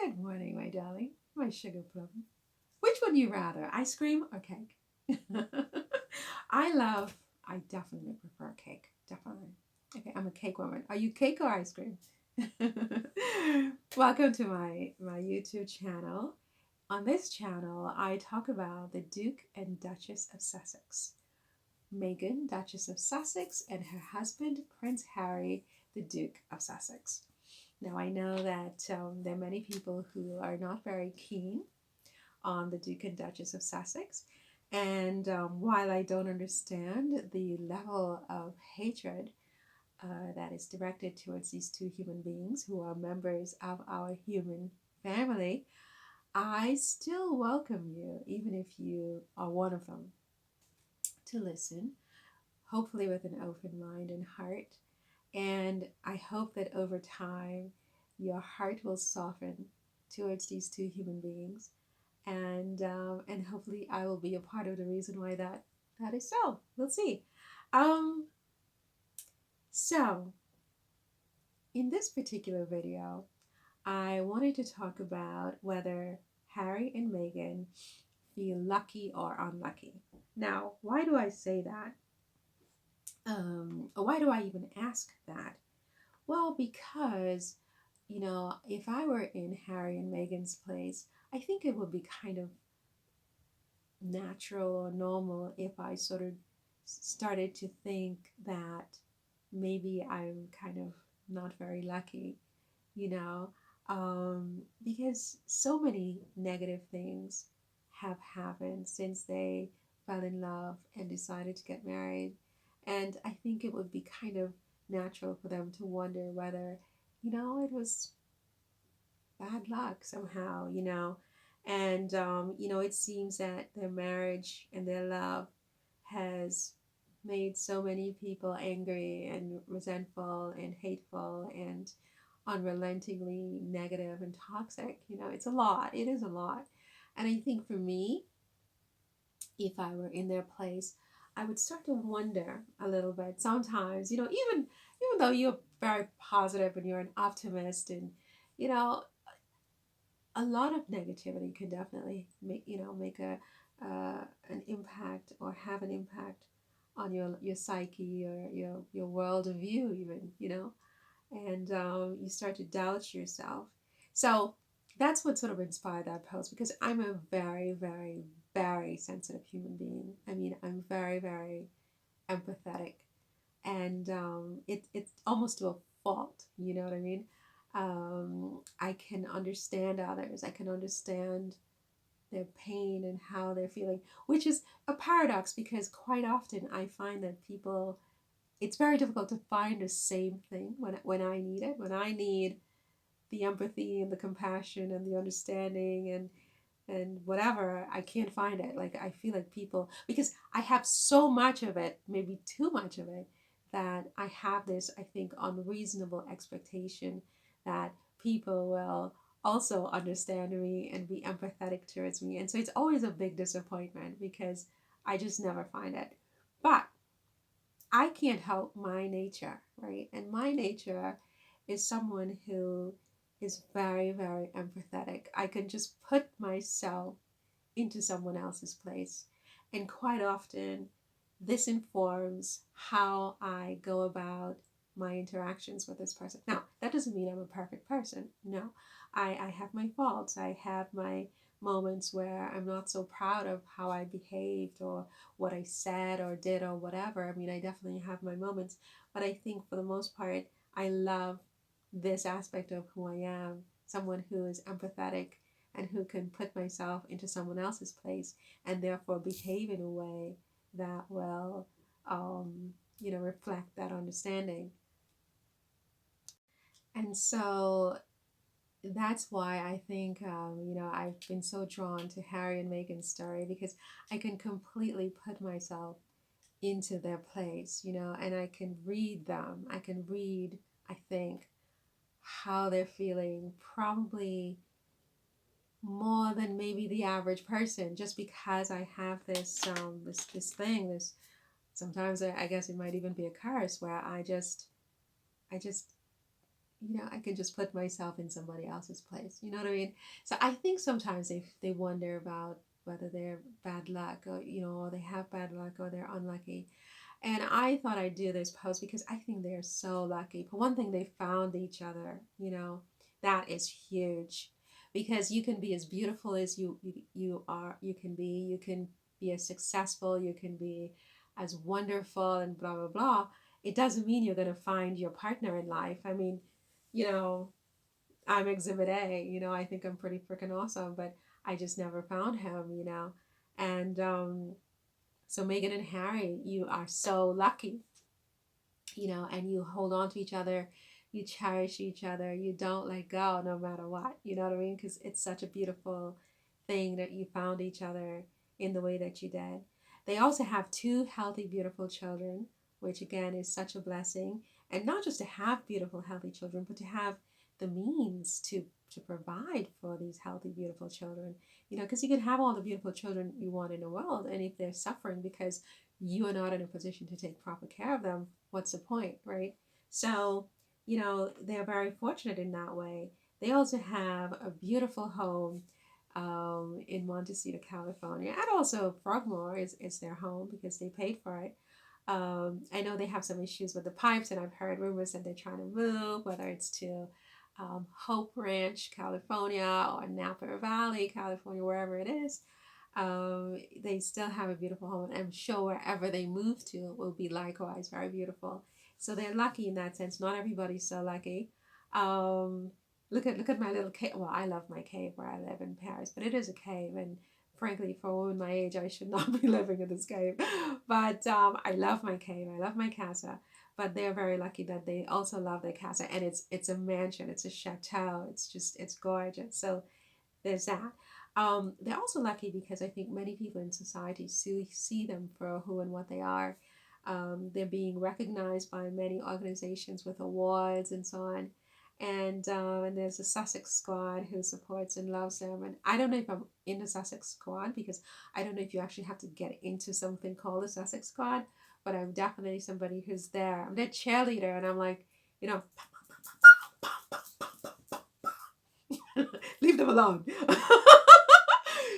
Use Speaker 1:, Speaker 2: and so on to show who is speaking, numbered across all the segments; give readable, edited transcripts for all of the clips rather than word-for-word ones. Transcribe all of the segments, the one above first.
Speaker 1: Good morning, my darling, my sugar plum. Which would you rather, ice cream or cake? I definitely prefer cake. Definitely. Okay, I'm a cake woman. Are you cake or ice cream? Welcome to my YouTube channel. On this channel, I talk about the Duke and Duchess of Sussex. Meghan, Duchess of Sussex, and her husband, Prince Harry, the Duke of Sussex. Now, I know that there are many people who are not very keen on the Duke and Duchess of Sussex. And while I don't understand the level of hatred that is directed towards these two human beings who are members of our human family, I still welcome you, even if you are one of them, to listen, hopefully with an open mind and heart. And I hope that over time, your heart will soften towards these two human beings, and hopefully I will be a part of the reason why that is so. We'll see. Um, so in this particular video, I wanted to talk about whether Harry and Meghan feel lucky or unlucky. Now, why do I say that? Or why do I even ask that? Well, because, if I were in Harry and Meghan's place, I think it would be kind of natural or normal if I sort of started to think that maybe I'm kind of not very lucky, you know, because so many negative things have happened since they fell in love and decided to get married. And I think it would be kind of natural for them to wonder whether, it was bad luck somehow, And, it seems that their marriage and their love has made so many people angry and resentful and hateful and unrelentingly negative and toxic. It's a lot. It is a lot. And I think for me, if I were in their place, I would start to wonder a little bit sometimes, even though you're very positive and you're an optimist and, you know, a lot of negativity can definitely make a an impact or have an impact on your psyche or your world of view even, and you start to doubt yourself. So that's what sort of inspired that post, because I'm a very, very, very sensitive human being. I mean, I'm very, very empathetic, and it's almost to a fault. You know what I mean? I can understand others. I can understand their pain and how they're feeling, which is a paradox because quite often I find that people, it's very difficult to find the same thing when I need it. When I need the empathy and the compassion and the understanding and whatever, I can't find it. Like, I feel like people, because I have so much of it, maybe too much of it, that I have this, I think, unreasonable expectation that people will also understand me and be empathetic towards me. And so it's always a big disappointment because I just never find it. But I can't help my nature, right? And my nature is someone who is very, very empathetic. I can just put myself into someone else's place. And quite often, this informs how I go about my interactions with this person. Now, that doesn't mean I'm a perfect person. No, I have my faults. I have my moments where I'm not so proud of how I behaved or what I said or did or whatever. I mean, I definitely have my moments, but I think for the most part, I love this aspect of who I am, someone who is empathetic and who can put myself into someone else's place and therefore behave in a way that will, reflect that understanding. And so that's why I think, I've been so drawn to Harry and Meghan's story, because I can completely put myself into their place, and I can read them. I can read, I think, how they're feeling, probably more than maybe the average person, just because I have this thing, this, sometimes I guess it might even be a curse, where I just I can just put myself in somebody else's place. You know what I mean? So I think sometimes they wonder about whether they're bad luck, or or they have bad luck, or they're unlucky. And I thought I'd do this post because I think they're so lucky. For one thing, they found each other. That is huge, because you can be as beautiful as you are. You can be. You can be as successful. You can be as wonderful and blah blah blah. It doesn't mean you're gonna find your partner in life. I mean, you know, I'm Exhibit A. I think I'm pretty freaking awesome, but I just never found him. And so Meghan and Harry, you are so lucky, and you hold on to each other, you cherish each other, you don't let go no matter what, you know what I mean? Because it's such a beautiful thing that you found each other in the way that you did. They also have two healthy, beautiful children, which again is such a blessing. And not just to have beautiful, healthy children, but to have the means to provide for these healthy, beautiful children. Because you can have all the beautiful children you want in the world, and if they're suffering because you are not in a position to take proper care of them, what's the point, right? So, they're very fortunate in that way. They also have a beautiful home in Montecito, California, and also Frogmore is their home because they paid for it. I know they have some issues with the pipes, and I've heard rumors that they're trying to move, whether it's to Hope Ranch, California, or Napa Valley, California, wherever it is. They still have a beautiful home, and I'm sure wherever they move to will be likewise very beautiful. So they're lucky in that sense. Not everybody's so lucky. Um, look at my little cave. Well, I love my cave where I live in Paris, but it is a cave, and frankly, for a woman my age, I should not be living in this cave. But I love my cave. I love my casa. But they're very lucky that they also love their casa, and it's a mansion. It's a chateau. It's gorgeous. So there's that. They're also lucky because I think many people in society see them for who and what they are. They're being recognized by many organizations with awards and so on. And there's a Sussex squad who supports and loves them. And I don't know if I'm in the Sussex squad, because I don't know if you actually have to get into something called the Sussex squad, but I'm definitely somebody who's there. I'm their cheerleader, and I'm like, you know, leave them alone.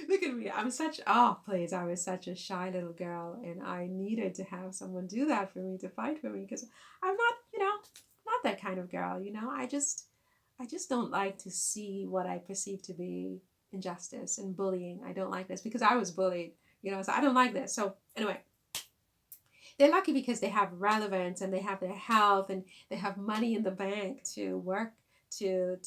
Speaker 1: Look at me. Please. I was such a shy little girl, and I needed to have someone do that for me, to fight for me, because I'm not, not that kind of girl, I just don't like to see what I perceive to be injustice and bullying. I don't like this because I was bullied, so I don't like this. So, anyway, they're lucky because they have relevance, and they have their health, and they have money in the bank to work to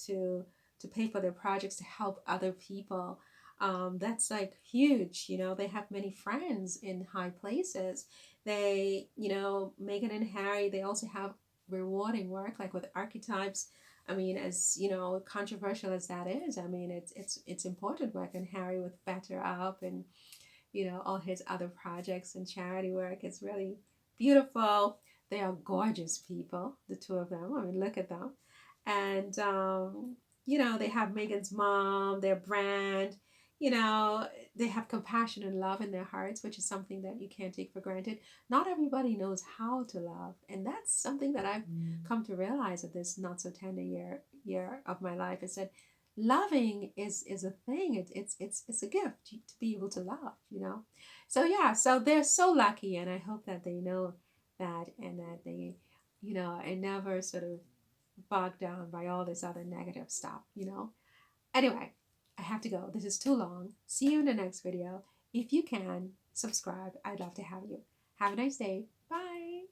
Speaker 1: pay for their projects, to help other people. That's like huge. They have many friends in high places. Meghan and Harry, they also have rewarding work, like with archetypes. I mean, as controversial as that is, I mean, it's important work. And Harry with Better Up, and all his other projects and charity work. It's really beautiful. They are gorgeous people, the two of them. I mean, look at them. And, they have Meghan's mom, their brand. You know, they have compassion and love in their hearts, which is something that you can't take for granted. Not everybody knows how to love. And that's something that I've come to realize at this not so tender year of my life, is that loving is a thing. It's a gift to be able to love. So yeah, so they're so lucky, and I hope that they know that, and that they are never sort of bogged down by all this other negative stuff. Anyway, I have to go. This is too long. See you in the next video. If you can subscribe, I'd love to have you. Have a nice day. Bye.